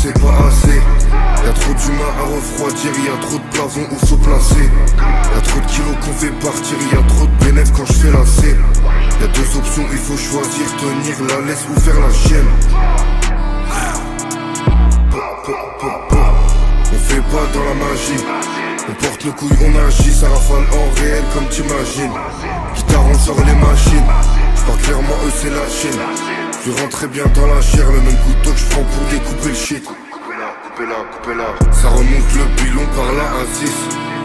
c'est pas assez. Y'a trop d'humains à refroidir, y'a trop de plafond où faut placer. Y'a trop de kilos qu'on fait partir, y'a trop de bénéfices quand je fais la C. Y'a deux options, il faut choisir, tenir la laisse ou faire la chienne. On fait pas dans la magie, on porte le couille, on agit, ça rafale en réel comme t'imagines. Guitare, on sort les machines, j'parle clairement eux c'est la Chine. Je rentrais bien dans la chair, le même couteau que je prends pour découper le shit. Coupez-la. Ça remonte le pilon par la A6.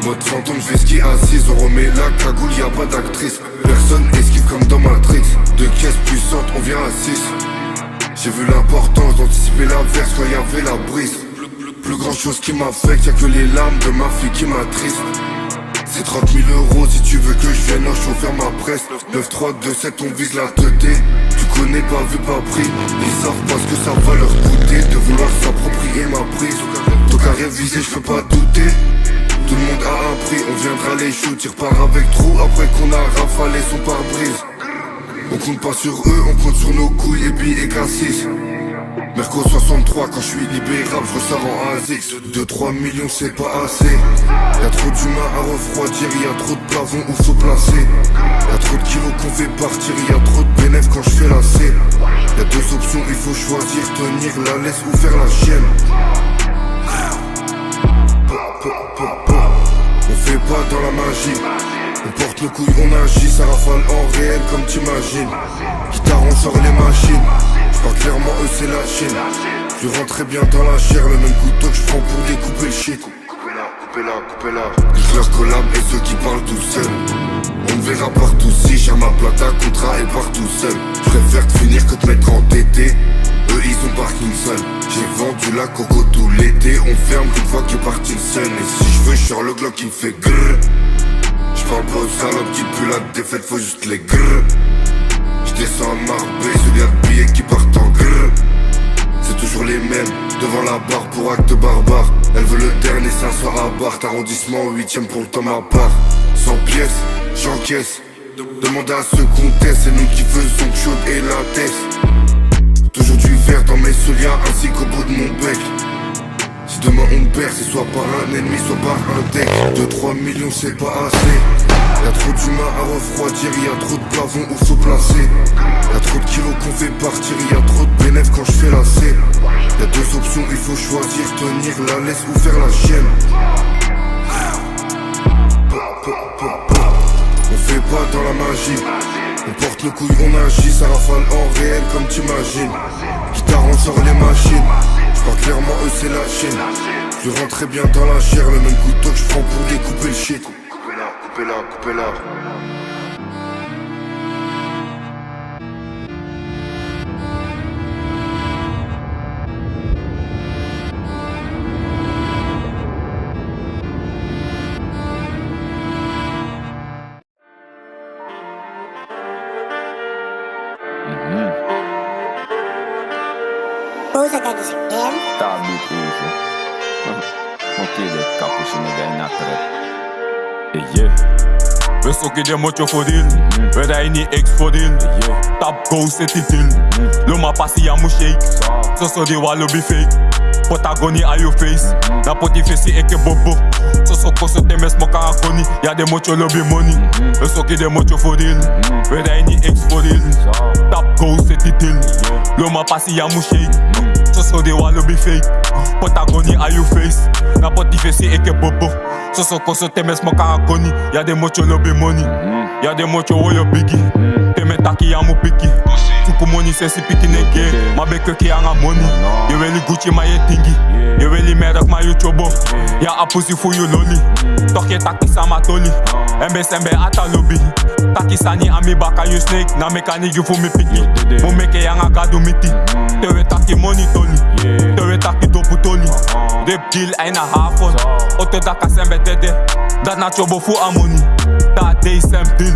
Mode fantôme, je fais ski assise. On remet la cagoule, y'a pas d'actrice. Personne esquive comme dans Matrix. Deux caisses puissantes, on vient à 6. J'ai vu l'importance d'anticiper l'averse quand y'avait la brise. Plus grand chose qui m'affecte, y'a que les larmes de ma fille qui m'attristent. C'est 30 000 euros si tu veux que je vienne en chauffer ma presse. 9, 3, 2, 7, on vise la teuté. Tu connais pas vu pas pris. Ils savent pas ce que ça va leur coûter de vouloir s'approprier ma prise. Donc à réviser, je peux pas douter. Tout le monde a un prix, on viendra les shoot. Tu repars avec trou après qu'on a rafalé son pare-brise. On compte pas sur eux, on compte sur nos couilles et billets cassis. Merco 63, quand je suis libérable, je ressors en ASX. 2-3 millions c'est pas assez. Y'a trop d'humains à refroidir, y'a trop de plafond où faut placer. Y'a trop de kilos qu'on fait partir, y'a trop de bénéfices quand je fais la C. Y'a deux options, il faut choisir, tenir la laisse ou faire la chienne. On fait pas dans la magie, on porte le couille, on agit, ça rafale en réel comme t'imagines. Guitare, on sort les machines, j'parle clairement eux c'est la Chine. Je rentrais bien dans la chair, le même couteau que je prends pour découper le shit. Coupez-la. Les leurs collab et ceux qui parlent tout seuls. On me verra partout si j'ai ma plata, contrat et partout seul. Je préfère te finir que te mettre en TT. Eux ils ont Parkinson. J'ai vendu la coco tout l'été. On ferme une fois qu'il est parti le sun. Et si je veux, je sors le Glock qui me fait grrr. J'parle pas aux salopes qui puent la défaite, faut juste les grrr. J'descends à Marbais, sous les billets qui partent en grrr. C'est toujours les mêmes, devant la barre pour acte barbare. Elle veut le dernier, c'est un soir à Barthes. Arrondissement 8ème pour le temps à part. 100 pièces, j'encaisse. Demande à ceux qu'on teste, c'est nous qui faisons chaude et la teste. Toujours du verre dans mes souliers ainsi qu'au bout de mon bec. Si demain on perd, c'est soit par un ennemi, soit par un deck. 2-3 millions c'est pas assez. Y'a trop d'humains à refroidir, y'a trop de plafond où faut placer. Y'a trop de kilos qu'on fait partir, y'a trop de bénéfices quand je fais la C. Y'a deux options, il faut choisir, tenir la laisse ou faire la chienne. On fait pas dans la magie, on porte le couille, on agit, ça rafale en réel comme t'imagines. Guitare, on sort les machines, j'parle clairement eux c'est la Chine. Je rentrais bien dans la chair, le même couteau que je prends pour découper le shit. Coupez-la. Tá bico, moquei de capuchinho ganha na trap. Yeah. We sokken de mocho voor deal. We rijden niet X voor deal. Tap go zet die deal. Loma passie aan moet shake. So die wallo be fake. Potagoni aan your face. Na poti face ik bobo. So koso te mes moka agoni. Ja de mocho lobby money. We sokken de mocho voor deal. We rijden niet X voor deal. Tap go zet die deal. Loma passie aan moet shake. So die wallo be fake. Potagoni aan your face. Na poti face ik bobo. So koso te mes moka agoni. Ja de mocho lobby money. Ja de mocho oyo biggie. Te me taki amu piki. Tuku money sensi piki nege. Ma beke ki anga money. Je wil die Gucci maar je tingi. Je wil die merk maar je chobo. Ja a pussy voor je lolly. Toch je taki sama toli. Sembe ata lobby. Taki sani ami baka you snake. Na meka nigi voor me piki. Mo meke yanga gadu miti. Tewe taki money toli. Tewe taki dopu toli. Rip deal eina havon. Oto daka sembe dede. Dat na chobo voor amoni. Dat day sem deal.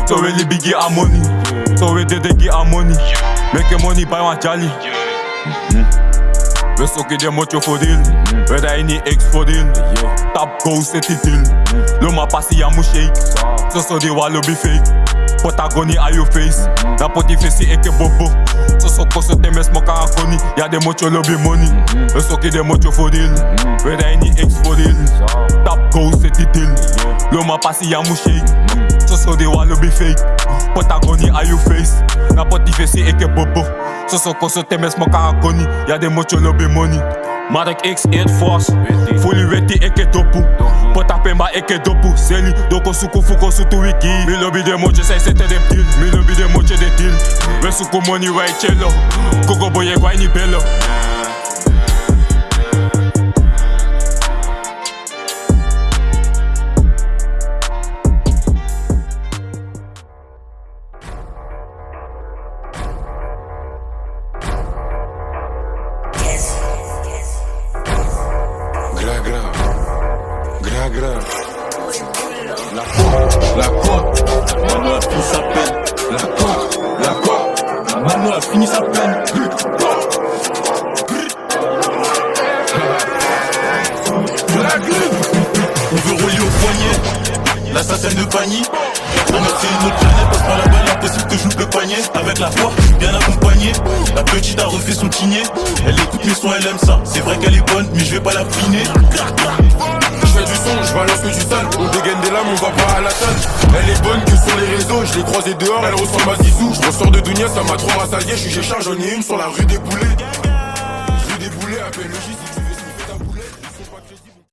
So we li bigi a money. So we dede gi a money. Make money buy one jolly. We sokken de mocho voor deal. We rijden niet X voor deal. Tap go zet die deal. Loma passie aan moet shake. So die wallo be fake. Potagoni à your face. Na poti fesi eke bobo. So soko so te mes moka akoni. Ya de mocho lobby money. We soki de mocho for deal. We da any ex for deal. Tap go set it till. Loma pasi ya shake. So de wa lobby fake. Potagoni à your face. Na poti fesi eke bobo. So soko so te mes moka akoni. Ya de mocho lobby money. Mark X Air Force. Fully ready eke dopu. Pota pemba eke dopu. Seli doko suku fuko sutu wiki. Mi lobby de moche say sete de deal. Mi lobby de moche de deal. We suku money wai cello. Kogo boye kwa ni bello. La côte, Mano a fini sa peine. La côte, Mano a fini sa peine. On veut rouler au poignet, l'assassin de panier. On a fait une autre planète, passe par la balle, impossible que j'ouvre le panier. Avec la foi, bien accompagné. La petite a refait son tigné. Elle écoute mes sons, elle aime ça. C'est vrai qu'elle est bonne, mais je vais pas la piner. Je fais du son, je balance que du sale. On dégaine des lames, on va pas à la salle. Elle est bonne que sur les réseaux, je l'ai croisée dehors, elle ressemble à Zizou. Je ressors de Dunia, ça m'a trop rassasié. Je suis chez Charles, j'en ai une sur la rue des Boulets. Rue des Boulets, appelle le J.